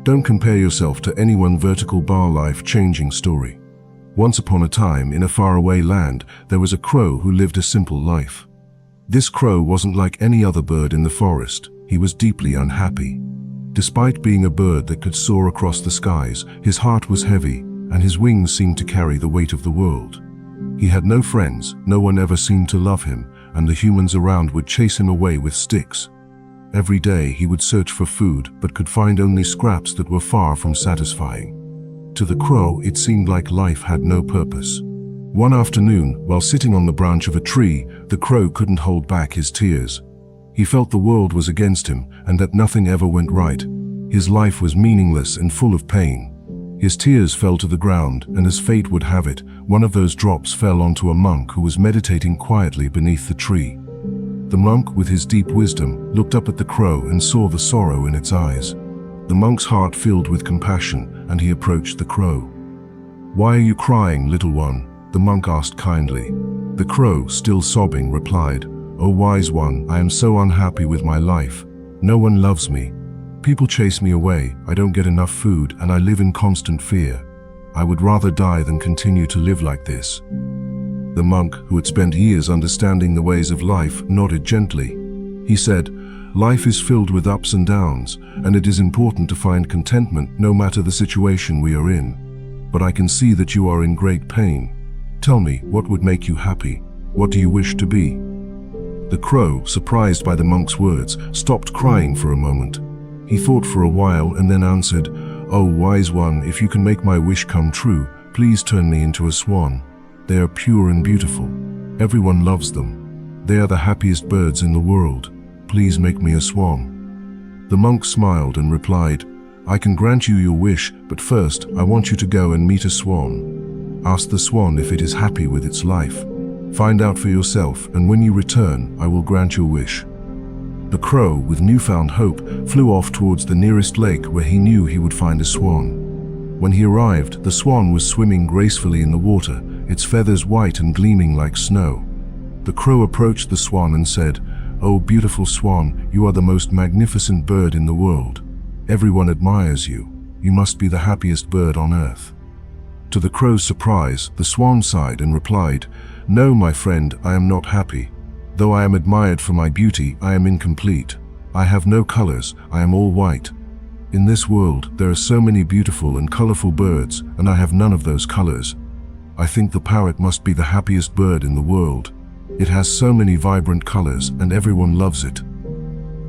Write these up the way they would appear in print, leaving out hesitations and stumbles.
Don't compare yourself to any one vertical bar life-changing story. Once upon a time, in a faraway land, there was a crow who lived a simple life. This crow wasn't like any other bird in the forest. He was deeply unhappy. Despite being a bird that could soar across the skies, his heart was heavy, and his wings seemed to carry the weight of the world. He had no friends, no one ever seemed to love him, and the humans around would chase him away with sticks. Every day he would search for food, but could find only scraps that were far from satisfying. To the crow, it seemed like life had no purpose. One afternoon, while sitting on the branch of a tree, the crow couldn't hold back his tears. He felt the world was against him, and that nothing ever went right. His life was meaningless and full of pain. His tears fell to the ground, and as fate would have it, one of those drops fell onto a monk who was meditating quietly beneath the tree. The monk, with his deep wisdom, looked up at the crow and saw the sorrow in its eyes. The monk's heart filled with compassion, and he approached the crow. "Why are you crying, little one?" the monk asked kindly. The crow, still sobbing, replied, "O wise one, I am so unhappy with my life. No one loves me. People chase me away, I don't get enough food, and I live in constant fear. I would rather die than continue to live like this." The monk, who had spent years understanding the ways of life, nodded gently. He said, "Life is filled with ups and downs, and it is important to find contentment no matter the situation we are in. But I can see that you are in great pain. Tell me, what would make you happy? What do you wish to be?" The crow, surprised by the monk's words, stopped crying for a moment. He thought for a while and then answered, "Oh, wise one, if you can make my wish come true, please turn me into a swan. They are pure and beautiful. Everyone loves them. They are the happiest birds in the world. Please make me a swan." The monk smiled and replied, "I can grant you your wish, but first I want you to go and meet a swan. Ask the swan if it is happy with its life. Find out for yourself, and when you return, I will grant your wish." The crow, with newfound hope, flew off towards the nearest lake where he knew he would find a swan. When he arrived, the swan was swimming gracefully in the water, its feathers white and gleaming like snow. The crow approached the swan and said, "Oh, beautiful swan, you are the most magnificent bird in the world. Everyone admires you. You must be the happiest bird on earth." To the crow's surprise, the swan sighed and replied, "No, my friend, I am not happy. Though I am admired for my beauty, I am incomplete. I have no colors, I am all white. In this world, there are so many beautiful and colorful birds, and I have none of those colors. I think the parrot must be the happiest bird in the world. It has so many vibrant colors, and everyone loves it."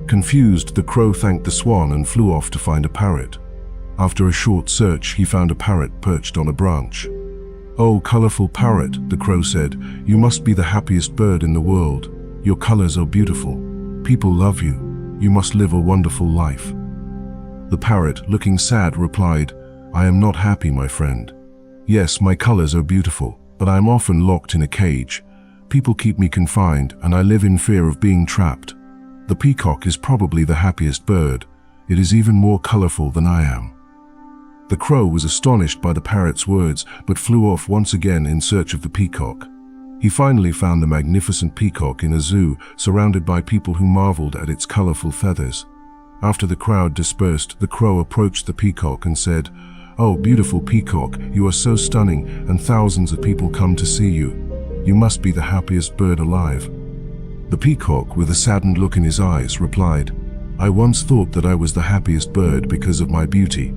Confused, the crow thanked the swan and flew off to find a parrot. After a short search, he found a parrot perched on a branch. "Oh, colorful parrot," the crow said, "you must be the happiest bird in the world. Your colors are beautiful. People love you. You must live a wonderful life." The parrot, looking sad, replied, "I am not happy, my friend. Yes, my colors are beautiful, but I am often locked in a cage. People keep me confined, and I live in fear of being trapped. The peacock is probably the happiest bird. It is even more colorful than I am." The crow was astonished by the parrot's words, but flew off once again in search of the peacock. He finally found the magnificent peacock in a zoo, surrounded by people who marveled at its colorful feathers. After the crowd dispersed, the crow approached the peacock and said, "Oh, beautiful peacock, you are so stunning, and thousands of people come to see you. You must be the happiest bird alive." The peacock, with a saddened look in his eyes, replied, "I once thought that I was the happiest bird because of my beauty,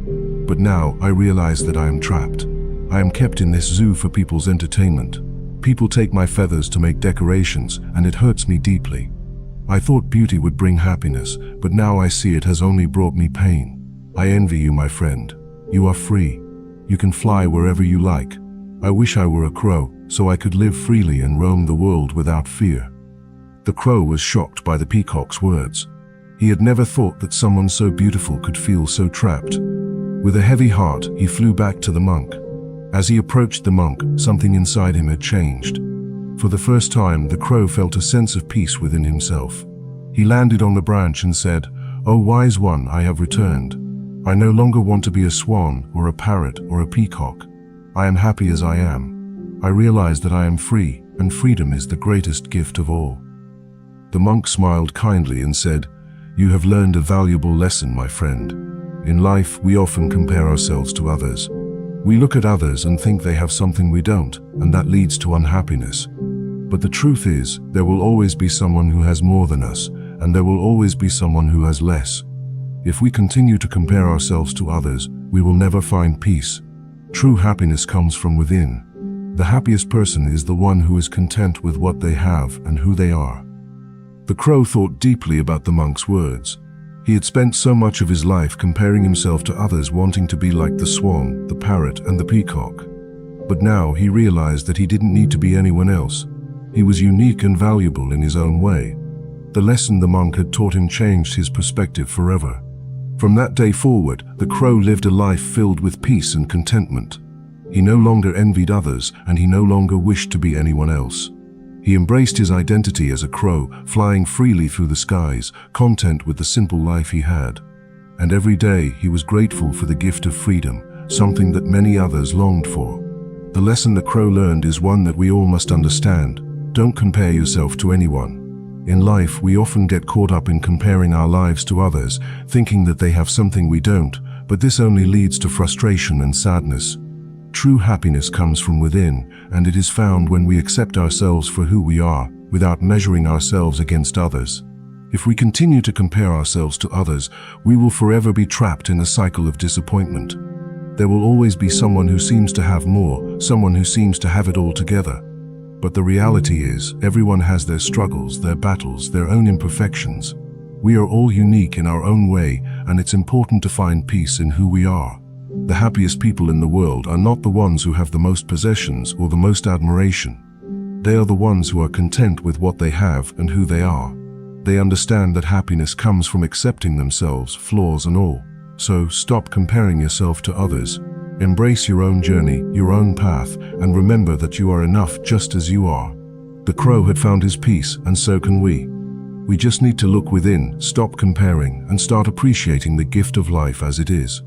but now I realize that I am trapped. I am kept in this zoo for people's entertainment. People take my feathers to make decorations, and it hurts me deeply. I thought beauty would bring happiness, but now I see it has only brought me pain. I envy you, my friend. You are free. You can fly wherever you like. I wish I were a crow, so I could live freely and roam the world without fear." The crow was shocked by the peacock's words. He had never thought that someone so beautiful could feel so trapped. With a heavy heart, he flew back to the monk. As he approached the monk, something inside him had changed. For the first time, the crow felt a sense of peace within himself. He landed on the branch and said, "Oh, wise one, I have returned. I no longer want to be a swan or a parrot or a peacock. I am happy as I am. I realize that I am free, and freedom is the greatest gift of all." The monk smiled kindly and said, "You have learned a valuable lesson, my friend. In life, we often compare ourselves to others. We look at others and think they have something we don't, and that leads to unhappiness. But the truth is, there will always be someone who has more than us, and there will always be someone who has less. If we continue to compare ourselves to others, we will never find peace. True happiness comes from within. The happiest person is the one who is content with what they have and who they are. The crow thought deeply about the monk's words. He had spent so much of his life comparing himself to others, wanting to be like the swan, the parrot, and the peacock. But now he realized that he didn't need to be anyone else. He was unique and valuable in his own way. The lesson the monk had taught him changed his perspective forever. From that day forward, the crow lived a life filled with peace and contentment. He no longer envied others, and he no longer wished to be anyone else. He embraced his identity as a crow, flying freely through the skies, content with the simple life he had. And every day he was grateful for the gift of freedom, something that many others longed for. The lesson the crow learned is one that we all must understand. Don't compare yourself to anyone. In life, we often get caught up in comparing our lives to others, thinking that they have something we don't, but this only leads to frustration and sadness. True happiness comes from within, and it is found when we accept ourselves for who we are, without measuring ourselves against others. If we continue to compare ourselves to others, we will forever be trapped in a cycle of disappointment. There will always be someone who seems to have more, someone who seems to have it all together. But the reality is, everyone has their struggles, their battles, their own imperfections. We are all unique in our own way, and it's important to find peace in who we are. The happiest people in the world are not the ones who have the most possessions or the most admiration. They are the ones who are content with what they have and who they are. They understand that happiness comes from accepting themselves, flaws and all. So stop comparing yourself to others. Embrace your own journey, your own path, and remember that you are enough just as you are. The crow had found his peace, and so can we. We just need to look within, stop comparing, and start appreciating the gift of life as it is.